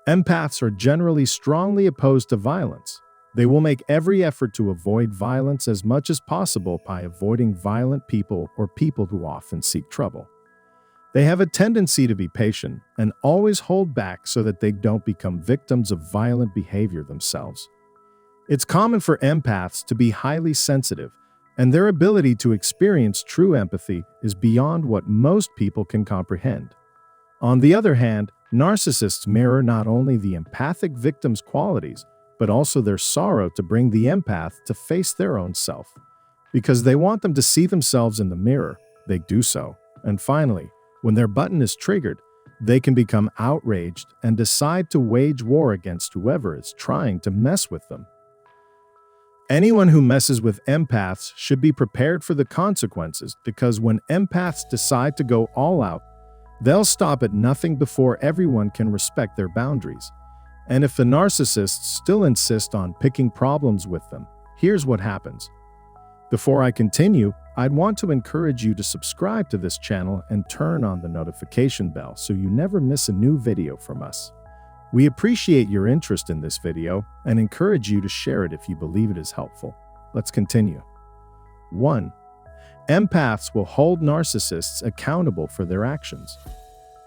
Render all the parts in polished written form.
Empaths are generally strongly opposed to violence. They will make every effort to avoid violence as much as possible by avoiding violent people or people who often seek trouble. They have a tendency to be patient and always hold back so that they don't become victims of violent behavior themselves. It's common for empaths to be highly sensitive, and their ability to experience true empathy is beyond what most people can comprehend. On the other hand, narcissists mirror not only the empathic victim's qualities, but also their sorrow to bring the empath to face their own self. Because they want them to see themselves in the mirror, they do so. And finally, when their button is triggered, they can become outraged and decide to wage war against whoever is trying to mess with them. Anyone who messes with empaths should be prepared for the consequences, because when empaths decide to go all out, they'll stop at nothing before everyone can respect their boundaries. And if the narcissists still insist on picking problems with them, here's what happens. Before I continue, I'd want to encourage you to subscribe to this channel and turn on the notification bell so you never miss a new video from us. We appreciate your interest in this video and encourage you to share it if you believe it is helpful. Let's continue. 1. Empaths will hold narcissists accountable for their actions.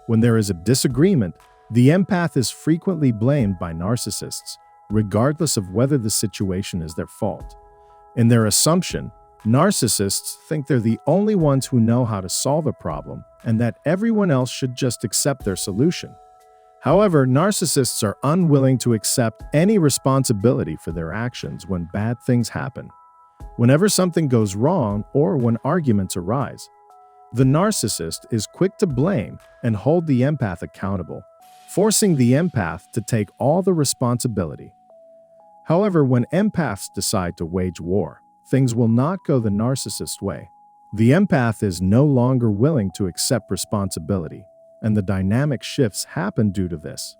When there is a disagreement, the empath is frequently blamed by narcissists, regardless of whether the situation is their fault. In their assumption, narcissists think they're the only ones who know how to solve a problem and that everyone else should just accept their solution. However, narcissists are unwilling to accept any responsibility for their actions when bad things happen. Whenever something goes wrong or when arguments arise, the narcissist is quick to blame and hold the empath accountable, forcing the empath to take all the responsibility. However, when empaths decide to wage war, things will not go the narcissist way. The empath is no longer willing to accept responsibility, and the dynamic shifts happen due to this.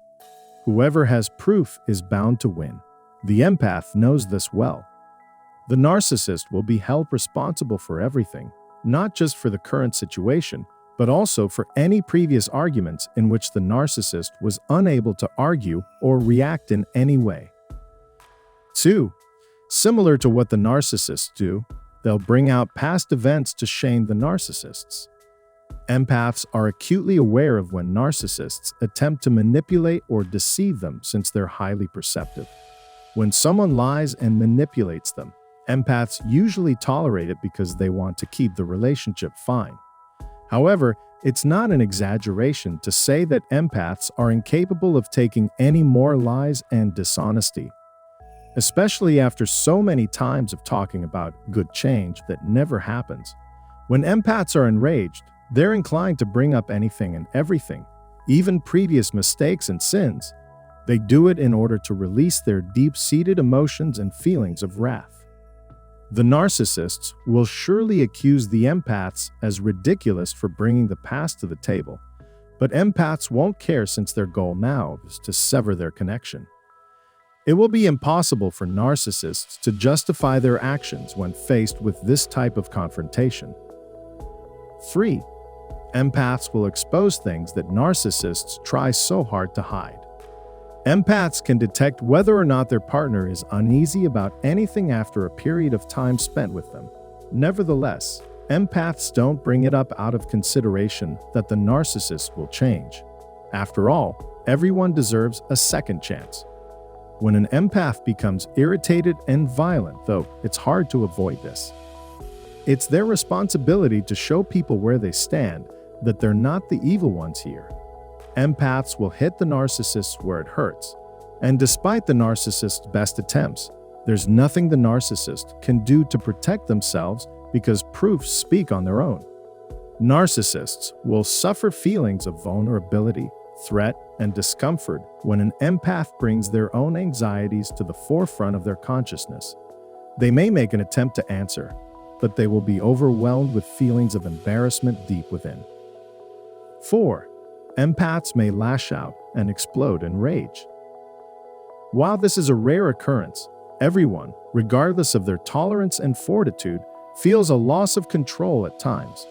Whoever has proof is bound to win. The empath knows this well. The narcissist will be held responsible for everything, not just for the current situation, but also for any previous arguments in which the narcissist was unable to argue or react in any way. 2. Similar to what the narcissists do, they'll bring out past events to shame the narcissists. Empaths are acutely aware of when narcissists attempt to manipulate or deceive them, since they're highly perceptive. When someone lies and manipulates them, empaths usually tolerate it because they want to keep the relationship fine. However, it's not an exaggeration to say that empaths are incapable of taking any more lies and dishonesty, especially after so many times of talking about good change that never happens. When empaths are enraged, they're inclined to bring up anything and everything, even previous mistakes and sins. They do it in order to release their deep-seated emotions and feelings of wrath. The narcissists will surely accuse the empaths as ridiculous for bringing the past to the table, but empaths won't care, since their goal now is to sever their connection. It will be impossible for narcissists to justify their actions when faced with this type of confrontation. 3. Empaths will expose things that narcissists try so hard to hide. Empaths can detect whether or not their partner is uneasy about anything after a period of time spent with them. Nevertheless, empaths don't bring it up out of consideration that the narcissist will change. After all, everyone deserves a second chance. When an empath becomes irritated and violent, though, it's hard to avoid this. It's their responsibility to show people where they stand, that they're not the evil ones here. Empaths will hit the narcissist where it hurts, and despite the narcissist's best attempts, there's nothing the narcissist can do to protect themselves, because proofs speak on their own. Narcissists will suffer feelings of vulnerability, threat, and discomfort when an empath brings their own anxieties to the forefront of their consciousness. They may make an attempt to answer, but they will be overwhelmed with feelings of embarrassment deep within. 4. Empaths may lash out and explode in rage. While this is a rare occurrence, everyone, regardless of their tolerance and fortitude, feels a loss of control at times.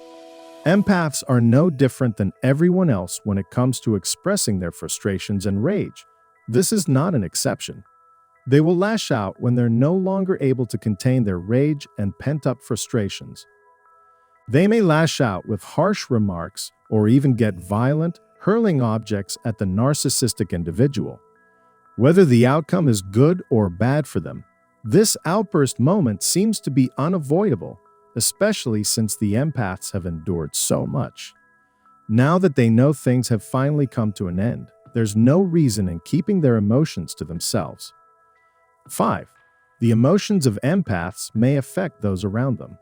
Empaths are no different than everyone else when it comes to expressing their frustrations and rage. This is not an exception. They will lash out when they're no longer able to contain their rage and pent-up frustrations. They may lash out with harsh remarks or even get violent, hurling objects at the narcissistic individual. Whether the outcome is good or bad for them, this outburst moment seems to be unavoidable, especially since the empaths have endured so much. Now that they know things have finally come to an end, there's no reason in keeping their emotions to themselves. 5. The emotions of empaths may affect those around them.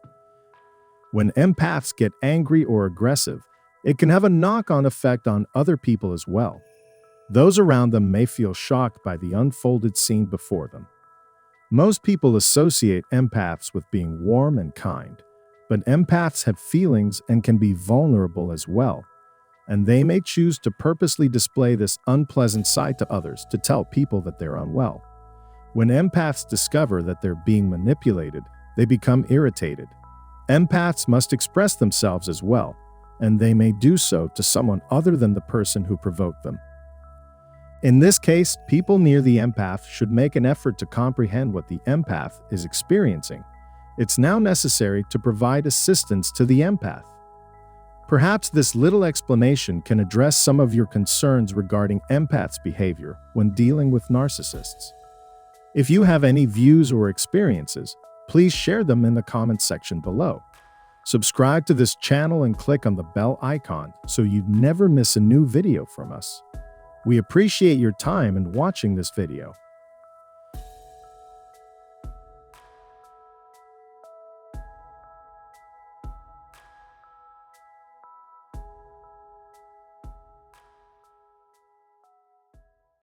When empaths get angry or aggressive, it can have a knock-on effect on other people as well. Those around them may feel shocked by the unfolded scene before them. Most people associate empaths with being warm and kind, but empaths have feelings and can be vulnerable as well, and they may choose to purposely display this unpleasant side to others to tell people that they're unwell. When empaths discover that they're being manipulated, they become irritated. Empaths must express themselves as well, and they may do so to someone other than the person who provoked them. In this case, people near the empath should make an effort to comprehend what the empath is experiencing. It's now necessary to provide assistance to the empath. Perhaps this little explanation can address some of your concerns regarding empaths' behavior when dealing with narcissists. If you have any views or experiences, please share them in the comments section below. Subscribe to this channel and click on the bell icon so you never miss a new video from us. We appreciate your time in watching this video.